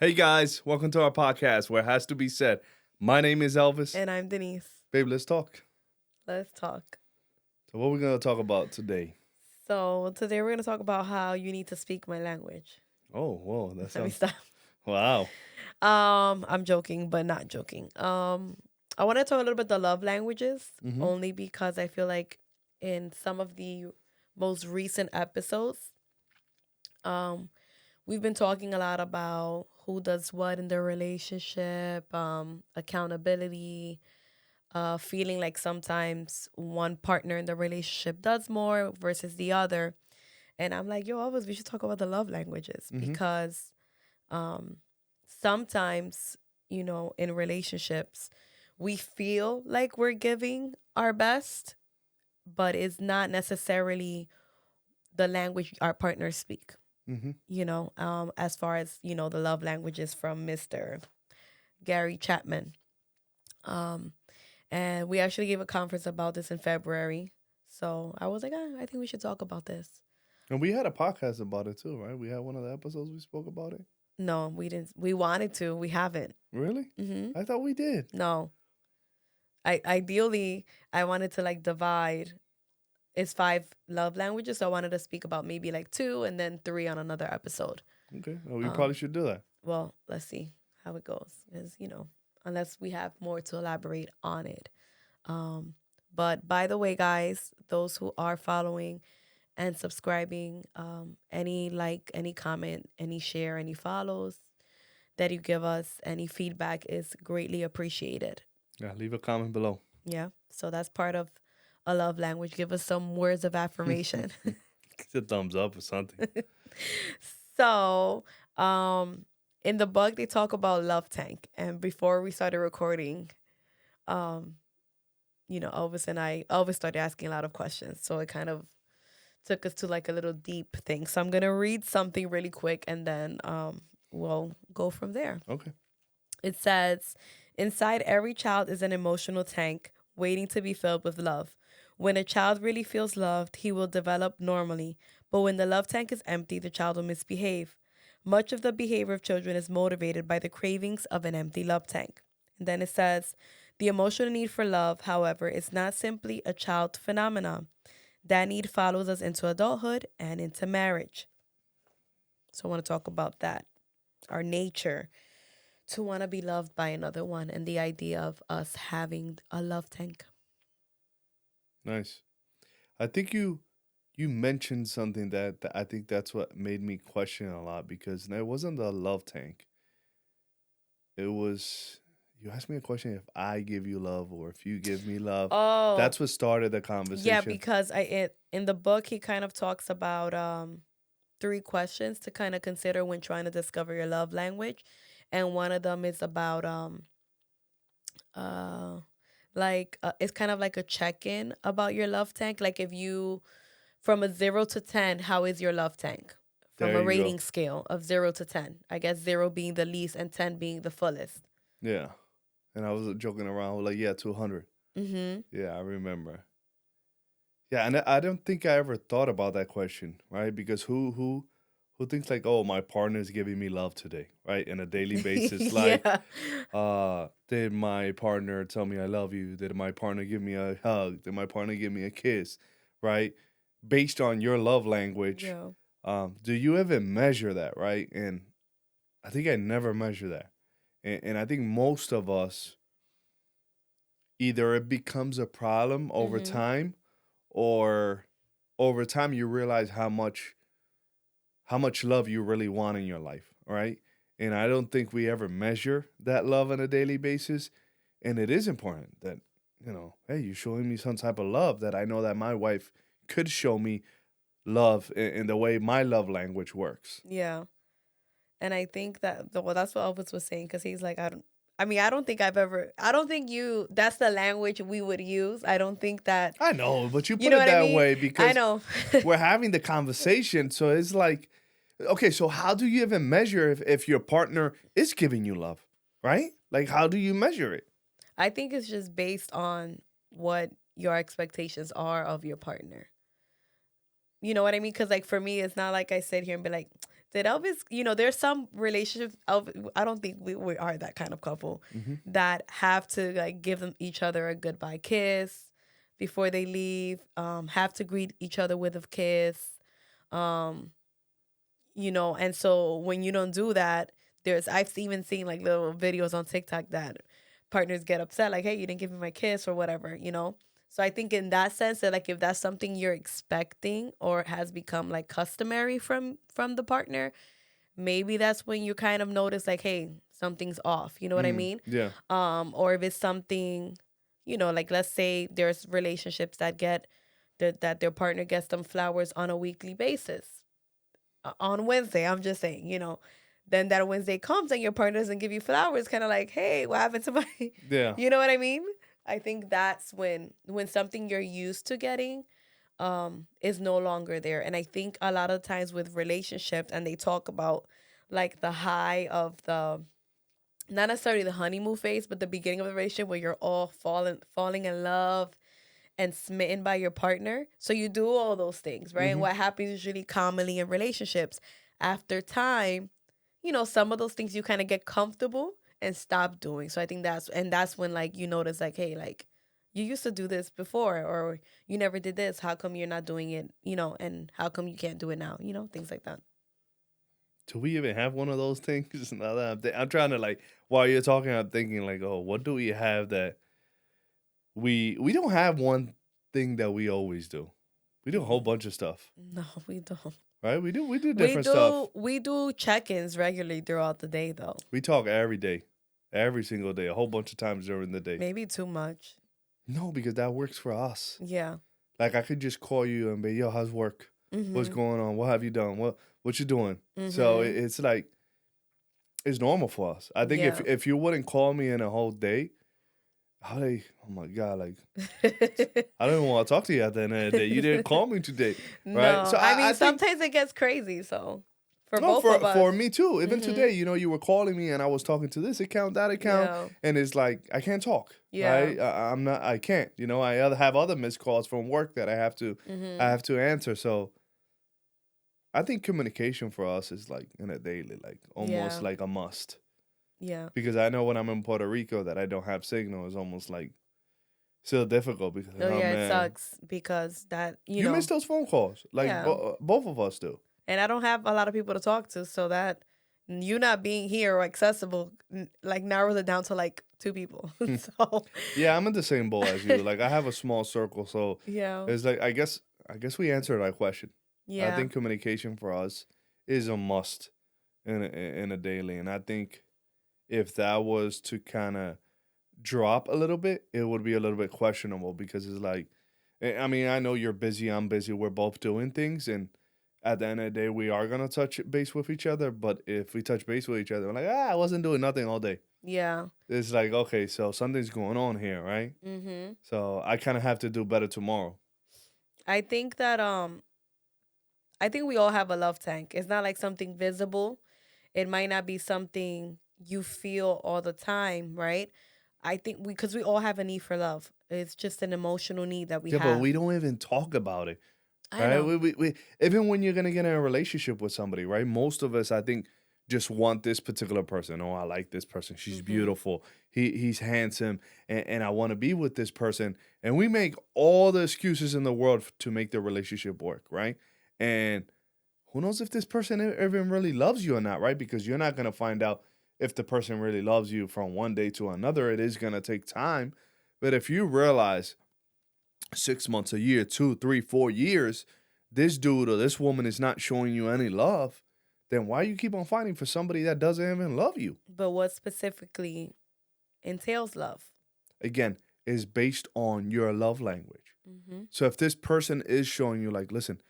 Hey guys, welcome to our podcast where it has to be said. My name is Elvis. And I'm Denise. Babe, let's talk. Let's talk. So what we're going to talk about today? So today we're going to talk about how you need to speak my language. Oh, whoa, that Let me sounds... stop. Wow. I'm joking, but not joking. I want to talk a little bit the love languages, Mm-hmm. only because I feel like in some of the most recent episodes, um, we've been talking a lot about who does what in their relationship, accountability, feeling like sometimes one partner in the relationship does more versus the other. And I'm like, yo, Elvis, we should talk about the love languages Mm-hmm. because um, sometimes, in relationships, we feel like we're giving our best, but it's not necessarily the language our partners speak. Mm-hmm. As far as, the love languages from Mr. Gary Chapman. Um, And we actually gave a conference about this in February. So I was like, I think we should talk about this. And we had a podcast about it too, right? We had one of the episodes we spoke about it. No, we didn't. We wanted to. We haven't. Really? Hmm. I thought we did. No. Ideally, I wanted to like divide. It's 5 love languages. So I wanted to speak about maybe like 2 and then 3 on another episode. Okay. Well, we Um, probably should do that. well, let's see how it goes. Because, unless we have more to elaborate on it. Um, but by the way, guys, those who are following and subscribing, any like, any comment, any share, any follows that you give us, any feedback is greatly appreciated. Yeah, leave a comment below. Yeah. So that's part of a love language. Give us some words of affirmation. It's a thumbs up or something. So, in the book, they talk about love tank. And before we started recording, um, Elvis started asking a lot of questions. So it kind of took us to like a little deep thing. So I'm going to read something really quick and then we'll go from there. Okay. It says, inside every child is an emotional tank waiting to be filled with love. When a child really feels loved, he will develop normally. But when the love tank is empty, the child will misbehave. Much of the behavior of children is motivated by the cravings of an empty love tank. And then it says, the emotional need for love, however, is not simply a child phenomenon. That need follows us into adulthood and into marriage. So I want to talk about that. Our nature to want to be loved by another one and the idea of us having a love tank. Nice. I think you mentioned something that I think that's what made me question a lot because it wasn't the love tank. It was you asked me a question if I give you love or if you give me love. Oh, That's what started the yeah, conversation. because in the book he kind of talks about 3 questions to kind of consider when trying to discover your love language, and one of them is about uh it's kind of like a check-in about your love tank, like if you from a 0 to 10, how is your love tank? From There a you go. rating scale of 0 to 10. I guess 0 being the least and 10 being the fullest. Yeah. And I was joking around. I was like, yeah, 200. Mhm. Yeah, I remember. Yeah, and I don't think I ever thought about that question, right? Because who thinks like, oh, my partner is giving me love today, right? On a daily basis. Like, Yeah. did my partner tell me I love you? Did my partner give me a hug? Did my partner give me a kiss? Right? Based on your love language, Yeah. do you even measure that, right? And I think I never measure that. And I think most of us, either it becomes a problem over Mhm. time, or over time you realize how much love you really want in your life, right? And I don't think we ever measure that love on a daily basis. And it is important that, hey, you're showing me some type of love that I know that my wife could show me love in the way my love language works. Yeah. And I think that well, that's what Elvis was saying because he's like, I don't think I've ever. I don't think that's the language we would use. I don't think that. I know, but you You put know it what I that mean? way I because know. we're having the conversation. So it's like, okay, so how do you even measure if your partner is giving you love, right? Like, how do you measure it? I think it's just based on what your expectations are of your partner. You know what I mean? Because like for me, it's not like I sit here and be like, Did Elvis, there's some relationships, I don't think we are that kind of couple Hmm. that have to like give them each other a goodbye kiss before they leave, have to greet each other with a kiss. Um, and so when you don't do that, I've even seen like little videos on TikTok that partners get upset, like, hey, you didn't give me my kiss or whatever. So I think in that sense that like if that's something you're expecting or has become like customary from the partner, maybe that's when you kind of notice like, hey, something's off. You know what I Mm, mean? yeah. Or if it's something, like let's say there's relationships that their partner gets them flowers on a weekly basis. On Wednesday, I'm just saying, then that Wednesday comes and your partner doesn't give you flowers, kind of like, hey, what happened to my, Yeah. you know what I mean? I think that's when something you're used to getting is no longer there. And I think a lot of times with relationships, and they talk about like the high of the, not necessarily the honeymoon phase, but the beginning of the relationship where you're all falling in love and smitten by your partner. So you do all those things, right? And Hmm. what happens usually commonly in relationships after time, some of those things you kind of get comfortable and stop doing. So I think that's when like you notice like, hey, like you used to do this before, or you never did this. How come you're not doing it? And how come you can't do it now? Things like that. Do we even have one of those things? Now that I'm trying to like, while you're talking, I'm thinking like, oh, what do we have that we don't have one thing that we always do. We do a whole bunch of stuff, No, we don't. right? We do We different stuff. do we do check-ins regularly throughout the day though. We talk every day, every single day, a whole bunch of times during the day. Maybe too much. No, because that works for us. Yeah. Like I could just call you and be, yo, how's work? What's Mhm. going on? What have you done? What you doing? So Mhm. it's like it's normal for us. I think if Yeah. if you wouldn't call me in a whole day, oh my god, like I don't even want to talk to you at the end of the day. You didn't call me today, right? So No, I I mean think sometimes it gets crazy. So for no, both of us. for me too. Even today, Mhm. you were calling me and I was talking to this account, that account, Yeah. and it's like I can't talk, Yeah. right? I'm not. I can't. I have other missed calls from work that I Mhm. have to answer. So I think communication for us is like in a daily, like almost Yeah. like a must. Yeah. Because I know when I'm in Puerto Rico that I don't have signal is almost like still difficult because Oh oh yeah, it man, sucks because that, you miss those phone calls. Like yeah. both of us do. And I don't have a lot of people to talk to, so that you not being here or accessible like narrows it down to like two people. So Yeah, I'm in the same boat as you. Like I have a small circle, so yeah. it's like I guess we answered that question. I Yeah. think communication for us is a must in a daily, and I think if that was to kind of drop a little bit, it would be a little bit questionable because it's like, I mean, I know you're busy, I'm busy, we're both doing things, and at the end of the day, we are gonna touch base with each other. But if we touch base with each other, we're like, I wasn't doing nothing all day. Yeah. It's like, okay, so something's going on here, right? Mhm. So I kind of have to do better tomorrow. I think that I think we all have a love tank. It's not like something visible. It might not be something you feel all the time, right? I think because we all have a need for love. It's just an emotional need that we Yeah, but have. we don't even talk about it, I right? know. We even when you're gonna get in a relationship with somebody, right? Most of us, I think, just want this particular person. Oh, I like this person. She's Mhm. beautiful. He's handsome, and I want to be with this person. And we make all the excuses in the world to make the relationship work, right? And who knows if this person even really loves you or not, right? Because you're not gonna find out if the person really loves you from one day to another. It is gonna take time. But if you realize 6 months, a year, 2, 3, 4 years, this dude or this woman is not showing you any love, then why you keep on fighting for somebody that doesn't even love you? But what specifically entails love? Again, is based on your love language. Mhm. So if this person is showing you, like, listen,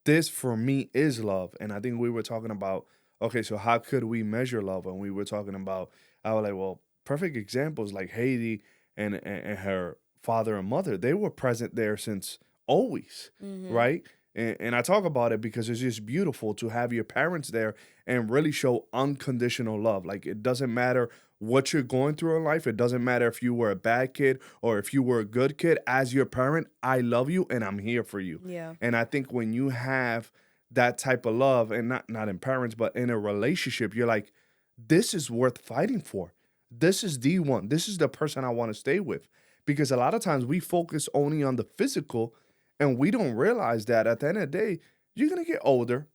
this for me is love, and I think we were talking about, okay, so how could we measure love? And we were talking about, I was like, well, perfect examples like Haiti and her father and mother, they were present there since always, Mhm. right? And I talk about it because it's just beautiful to have your parents there and really show unconditional love. Like it doesn't matter what you're going through in life. It doesn't matter if you were a bad kid or if you were a good kid. As your parent, I love you and I'm here for you. Yeah. And I think when you have that type of love, and not in parents, but in a relationship, you're like, this is worth fighting for. This is the one. This is the person I want to stay with. Because a lot of times we focus only on the physical and we don't realize that at the end of the day, you're gonna get older,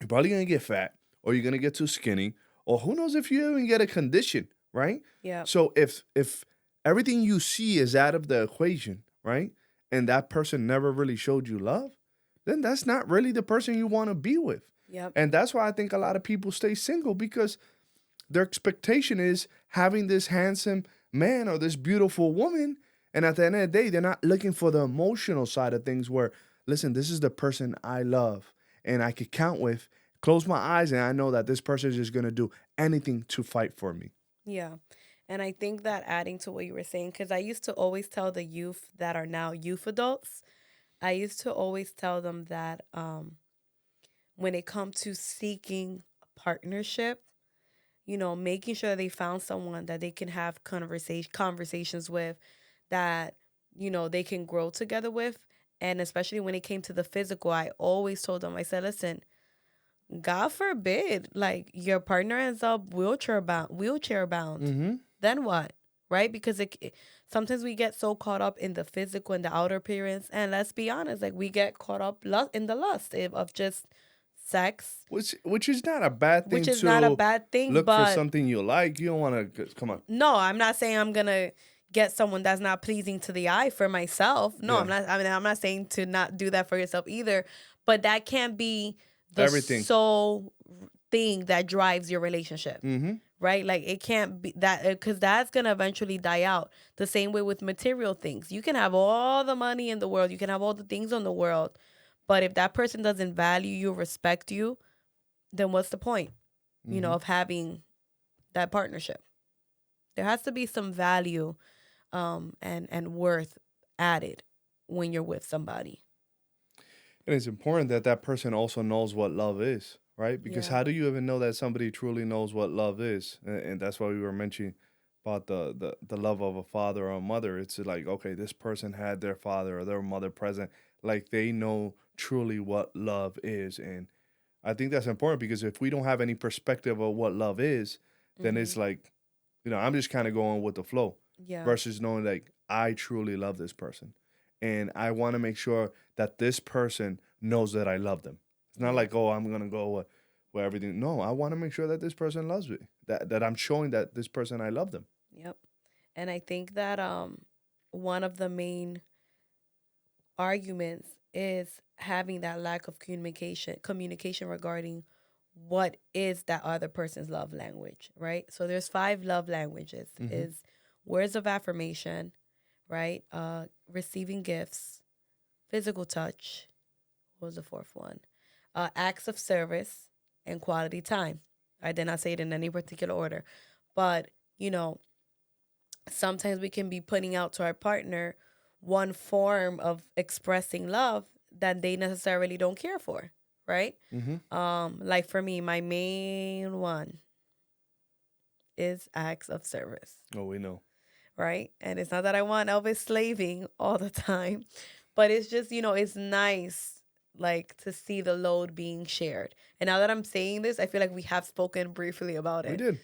you're probably gonna get fat, or you're gonna get too skinny, or who knows if you even get a condition, right? Yeah. So if everything you see is out of the equation, right? And that person never really showed you love, then that's not really the person you want to be with. Yep. And that's why I think a lot of people stay single because their expectation is having this handsome man or this beautiful woman. And at the end of the day, they're not looking for the emotional side of things where, listen, this is the person I love and I could count with. Close my eyes and I know that this person is just going to do anything to fight for me. Yeah. And I think that adding to what you were saying, because I used to always tell the youth that are now youth adults, I used to always tell them that when it comes to seeking a partnership, making sure they found someone that they can have conversations with, that, they can grow together with. And especially when it came to the physical, I always told them, I said, listen, God forbid, like your partner ends up wheelchair bound. Mm-hmm. Then what? Right? Because sometimes we get so caught up in the physical and the outer appearance. And let's be honest, like we get caught up in the lust of just sex, Which is not a bad thing which is not a to bad thing. look for But something you like. You don't want to come on. no, I'm not saying I'm going to get someone that's not pleasing to the eye for myself. No, Yeah. I'm not. I mean, I'm not saying to not do that for yourself either. But that can't be the Everything. sole thing that drives your relationship. Mm-hmm. Right? Like it can't be that, because that's going to eventually die out. The same way with material things. You can have all the money in the world. You can have all the things in the world. But if that person doesn't value you, respect you, then what's the point, of having that partnership? There has to be some value and worth added when you're with somebody. And it's important that that person also knows what love is, right? Because Yeah. how do you even know that somebody truly knows what love is? And that's why we were mentioning about the love of a father or a mother. It's like, okay, this person had their father or their mother present. Like they know truly what love is. And I think that's important because if we don't have any perspective of what love is, then Mm-hmm. it's like, I'm just kind of going with the flow Yeah. versus knowing like I truly love this person. And I want to make sure that this person knows that I love them. It's not Yeah. like, oh, I'm gonna go with everything. No, I want to make sure that this person loves me. That I'm showing that this person I love them. Yep. And I think that one of the main arguments is having that lack of communication regarding what is that other person's love language, right? So there's 5 love languages. Mm-hmm. Is words of affirmation, right? Receiving gifts, physical touch. What was the 4th one? Acts of service and quality time. I did not say it in any particular order, but sometimes we can be putting out to our partner one form of expressing love that they necessarily don't care for, right? Mm-hmm. Like for me, my main one is acts of service, Oh, we know. right? And it's not that I want Elvis slaving all the time, but it's just, it's nice like to see the load being shared. And now that I'm saying this, I feel like we have spoken briefly about We it. did.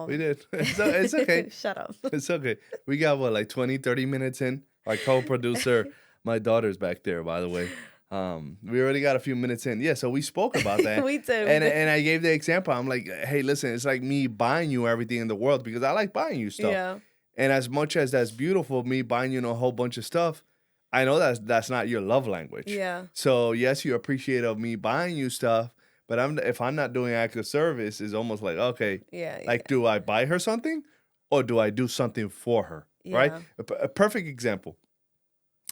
We did. It's okay. Shut up. It's okay. We got what, like 20, 30 minutes in? Our co-producer, my daughter's back there, by the way. We already got a few minutes in. Yeah, so we spoke about that. We did. And I gave the example. I'm like, hey, listen, it's like me buying you everything in the world because I like buying you stuff. Yeah. And as much as that's beautiful, me buying you a whole bunch of stuff, I know that's not your love language. Yeah. So yes, you appreciate of me buying you stuff, but if I'm not doing active service, it's almost like, okay, Yeah. like, do I buy her something or do I do something for her? Right? Yeah. A perfect example.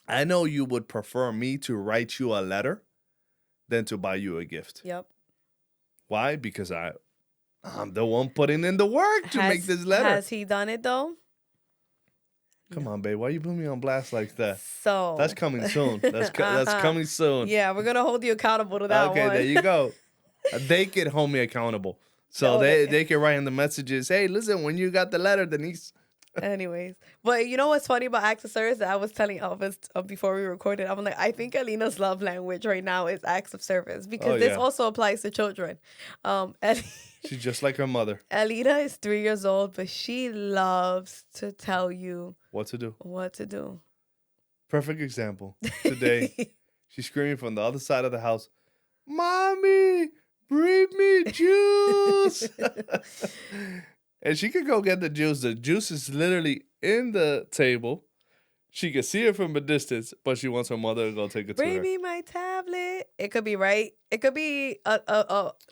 I know you would prefer me to write you a letter than to buy you a gift. Yep. Why? Because I'm the one putting in the work to make this letter. Has he done it though? Come on, babe. Why you put me on blast like that? So That's coming soon. That's coming soon. Yeah, we're gonna hold you accountable to that Okay, one. there you go. They can hold me accountable. So No, they can write in the messages, hey, listen, when you got the letter, Denise. Anyways, but you know what's funny about acts of service that I was telling Elvis before we recorded? I'm like, I think Alina's love language right now is acts of service Oh because this yeah, also applies to children. Um, she's just like her mother. Alina is 3 years old, but she loves to tell you What to do? what to do. Perfect example. Today, she's screaming from the other side of the house, "Mommy, bring me juice!" And she could go get the juice. The juice is literally in the table. She can see it from a distance, but she wants her mother to go take it to Bring her. me my tablet. It could be right. It could be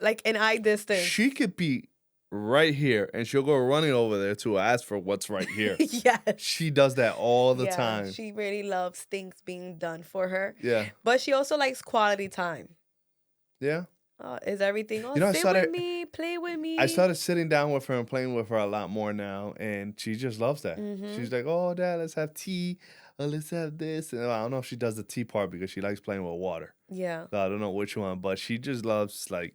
like an eye distance. She could be right here, and she'll go running over there to ask for what's right here. Yes. She does that all the Yeah, time. she really loves things being done for her. Yeah, But she also likes quality time. yeah. Is everything? Oh, You know, sit with me, play with me. I started sitting down with her and playing with her a lot more now, and she just loves that. She's like, "Oh, Dad, let's have tea. Let's have this." And I don't know if she does the tea part because she likes playing with water. Yeah, So I don't know which one, but she just loves like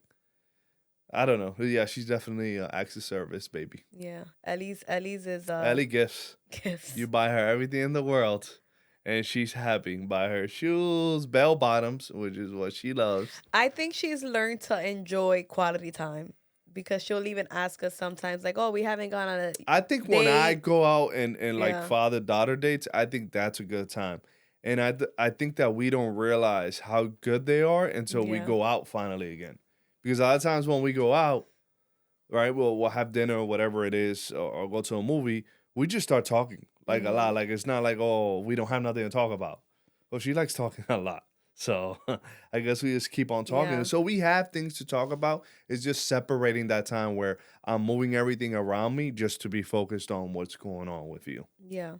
I don't know. Yeah, she's definitely an acts of service baby. yeah. Ellie's is Ellie gifts. gifts. You buy her everything in the world, and she's happy. Buy her shoes, bell bottoms, which is what she loves. I think she's learned to enjoy quality time because she'll even ask us sometimes, like, "Oh, we haven't gone on a I think when I date." go out and like Yeah, father daughter dates, I think that's a good time. And I think that we don't realize how good they are until we yeah, go out finally again. Because a lot of times when we go out, right, we'll have dinner or whatever it is, or go to a movie, we just start talking like a lot. Like it's not like, oh, we don't have nothing to talk about. Well, she likes talking a lot. So I guess we just keep on talking. yeah, So we have things to talk about. It's just separating that time where I'm moving everything around me just to be focused on what's going on with you. yeah.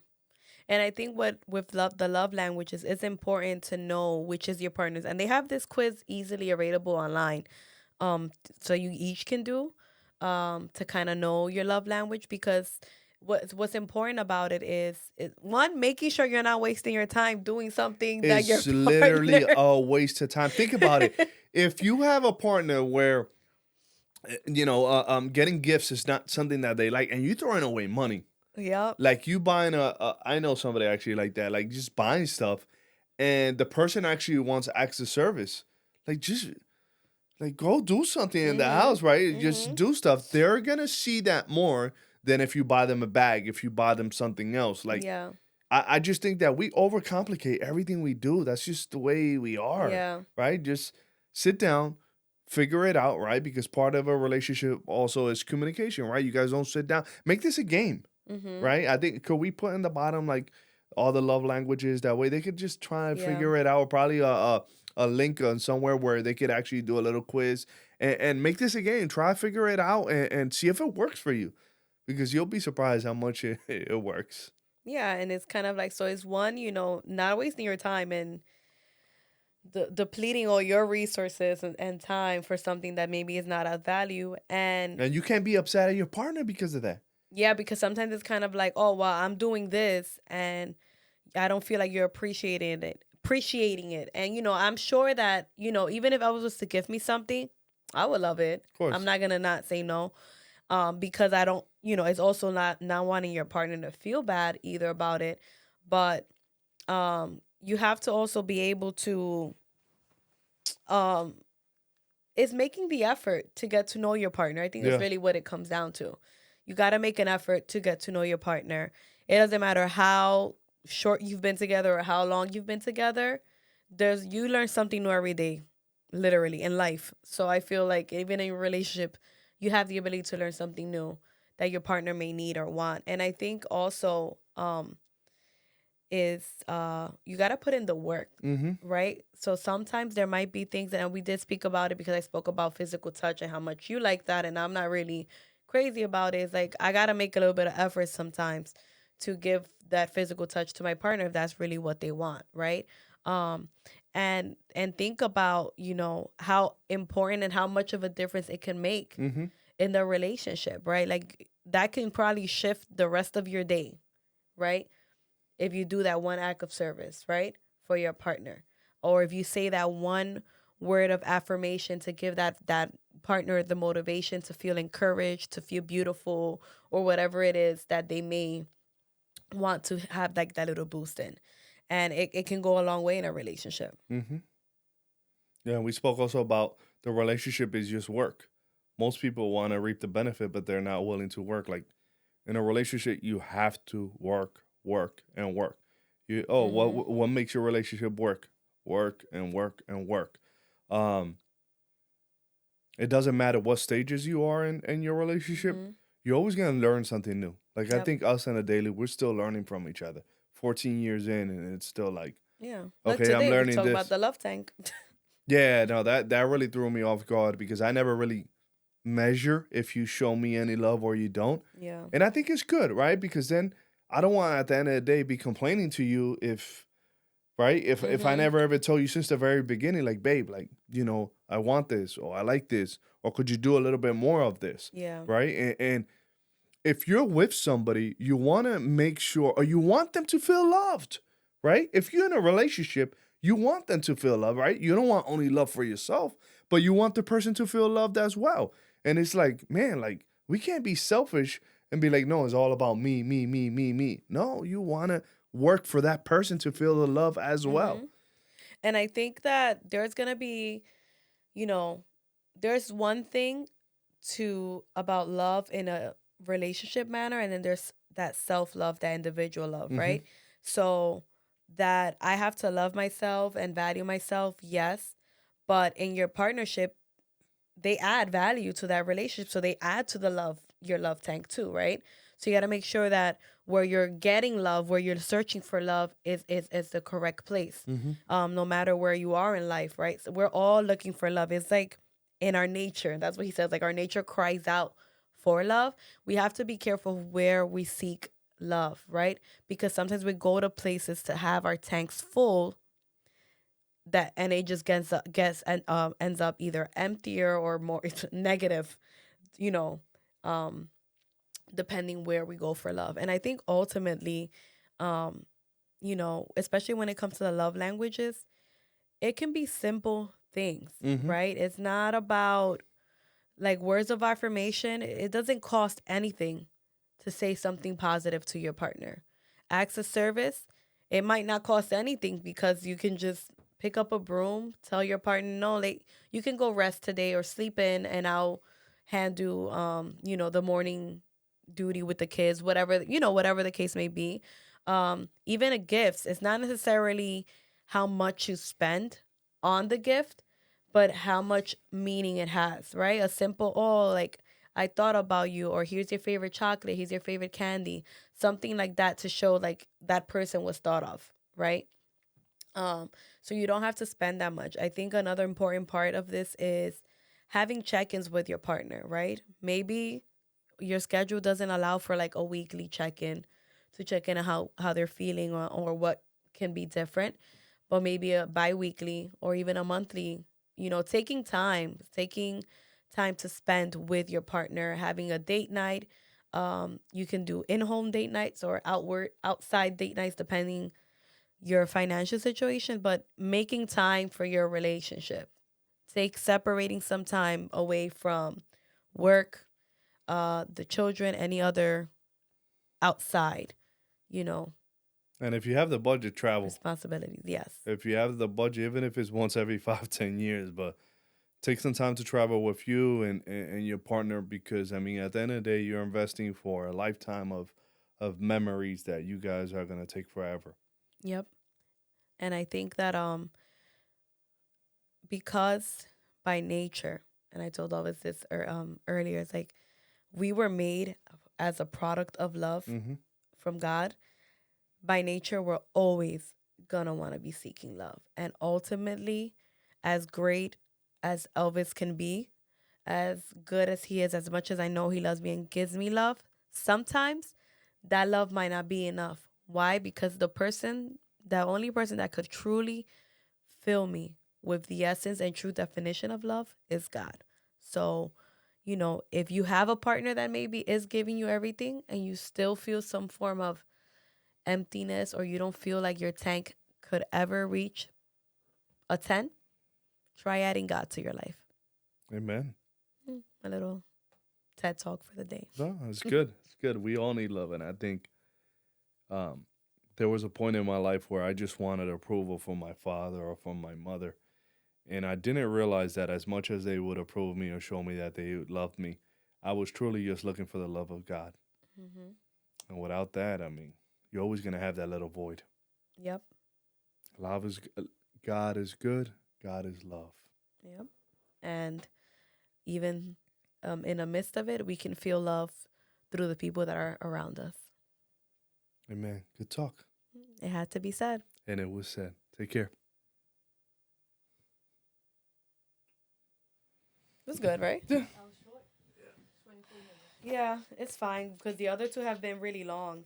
And I think what with the love languages, it's important to know which is your partner's, and they have this quiz easily available online. So you each can do, to kind of know your love language because what's important about it is one making sure you're not wasting your time doing something that your It's literally partner. a waste of time. Think about it. If you have a partner where getting gifts is not something that they like, and you throwing away money, Yep. like you buying I know somebody actually like that, like just buying stuff, and the person actually wants acts of service, like just like go do something in the Mhm. house, right? Just Mhm. do stuff. They're gonna see that more than if you buy them a bag, if you buy them something else. Like Yeah. I just think that we overcomplicate everything we do. That's just the way we are, Yeah. right? Just sit down, figure it out, right? Because part of a relationship also is communication, right? You guys don't sit down. Make this a game, Mhm. right? I think could we put in the bottom like all the love languages that way they could just try and Yeah. figure it out. Or probably a link on somewhere where they could actually do a little quiz and make this a game. Try figure it out and see if it works for you because you'll be surprised how much it works. Yeah, and it's kind of like, so it's one, not wasting your time and depleting all your resources and time for something that maybe is not of value. And And you can't be upset at your partner because of that. yeah, because sometimes it's kind of like, oh, well, I'm doing this and I don't feel like you're appreciating it. And I'm sure that, even if I was to give me something, I would love it. Of I'm course. not gonna not say no. Because I don't, it's also not wanting your partner to feel bad either about it. But you have to also be able to um it's making the effort to get to know your partner. I think that's Yeah. really what it comes down to. You got to make an effort to get to know your partner. It doesn't matter how short you've been together or how long you've been together. You learn something new every day, literally in life. So I feel like even in a relationship, you have the ability to learn something new that your partner may need or want. And I think also is you got to put in the work, Mm-hmm. right? So sometimes there might be things, and we did speak about it because I spoke about physical touch and how much you like that, and I'm not really crazy about it. It's like I got to make a little bit of effort sometimes to give that physical touch to my partner if that's really what they want, right? um and think about how important and how much of a difference it can make Mm-hmm. in the relationship, right? Like that can probably shift the rest of your day, right? If you do that one act of service, right, for your partner, or if you say that one word of affirmation to give that partner the motivation to feel encouraged, to feel beautiful, or whatever it is that they may want to have like that little boost in. And it can go a long way in a relationship. Mm-hmm. Yeah, we spoke also about the relationship is just work. Most people want to reap the benefit, but they're not willing to work. Like in a relationship, you have to work, work, and work. You Mhm. what makes your relationship work? Work and work and work. Um, it doesn't matter what stages you are in your relationship. Mhm. You're always gonna learn something new. Like I Yep. think us and a daily, we're still learning from each other. 14 years in, and it's still like, Yeah. Look, okay, I'm today we learning talk about this. the love tank. Yeah, no, that really threw me off guard because I never really measure if you show me any love or you don't. Yeah. And I think it's good, right? Because then I don't want at the end of the day be complaining to you if right? If I Mhm. never ever told you since the very beginning, like, babe, like, I want this or I like this, or could you do a little bit more of this? Yeah. Right. And if you're with somebody, you want to make sure or you want them to feel loved, right? If you're in a relationship, you want them to feel loved, right? You don't want only love for yourself, but you want the person to feel loved as well. And it's like, man, like we can't be selfish and be like, no, it's all about me, me, me, me, me. No, you want to work for that person to feel the love as well. Mhm. And I think that there's going to be, you know, there's one thing to about love in a relationship manner, and then there's that self-love, that individual love, Hmm. right? So that I have to love myself and value myself, yes, but in your partnership they add value to that relationship, so they add to the love, your love tank too, right? So you got to make sure that where you're getting love, where you're searching for love, is the correct place. Hmm. No matter where you are in life, right? So we're all looking for love. It's like in our nature, that's what he says, like our nature cries out for love. We have to be careful where we seek love, right? Because sometimes we go to places to have our tanks full, that and it just gets and ends up either emptier or more negative, you know, um depending where we go for love. And I think ultimately, um especially when it comes to the love languages, it can be simple things, Hmm. right? It's not about like words of affirmation. It doesn't cost anything to say something positive to your partner. Acts of service, it might not cost anything because you can just pick up a broom, tell your partner, no, like you can go rest today or sleep in and I'll handle the morning duty with the kids, whatever, whatever the case may be. Even a gift, it's not necessarily how much you spend on the gift, but how much meaning it has, right? A simple, oh, like I thought about you, or here's your favorite chocolate, here's your favorite candy, something like that to show like that person was thought of, right? Um, so you don't have to spend that much. I think another important part of this is having check-ins with your partner, right? Maybe your schedule doesn't allow for like a weekly check-in to check in on how they're feeling, or what can be different, but maybe a bi-weekly or even a monthly, taking time to spend with your partner, having a date night. You can do in-home date nights or outside date nights depending your financial situation, but making time for your relationship. Take separating some time away from work, the children, any other outside, you know, And if you have the budget, travel. responsibilities. Yes. If you have the budget, even if it's once every 5, 10 years, but take some time to travel with you and your partner because I mean at the end of the day you're investing for a lifetime of memories that you guys are gonna take forever. Yep. And I think that because by nature, and I told Elvis this earlier, it's like we were made as a product of love Hmm. from God. By nature, we're always gonna want to be seeking love. And ultimately, as great as Elvis can be, as good as he is, as much as I know he loves me and gives me love, sometimes that love might not be enough. Why? Because the only person that could truly fill me with the essence and true definition of love is God. So, if you have a partner that maybe is giving you everything and you still feel some form of emptiness, or you don't feel like your tank could ever reach a 10, try adding God to your life. Amen. A little TED talk for the day. No, it's good. It's good. We all need love, and I think Um, there was a point in my life where I just wanted approval from my father or from my mother. And I didn't realize that as much as they would approve me or show me that they loved me, I was truly just looking for the love of God. Hmm. And without that, I mean, you're always going to have that little void. Yep. Love is, God is good, God is love. Yep. And even in the midst of it, we can feel love through the people that are around us. Amen. Good talk. It had to be said. And it was said. Take care. It was good, right? Yeah. Yeah, it's fine because the other two have been really long.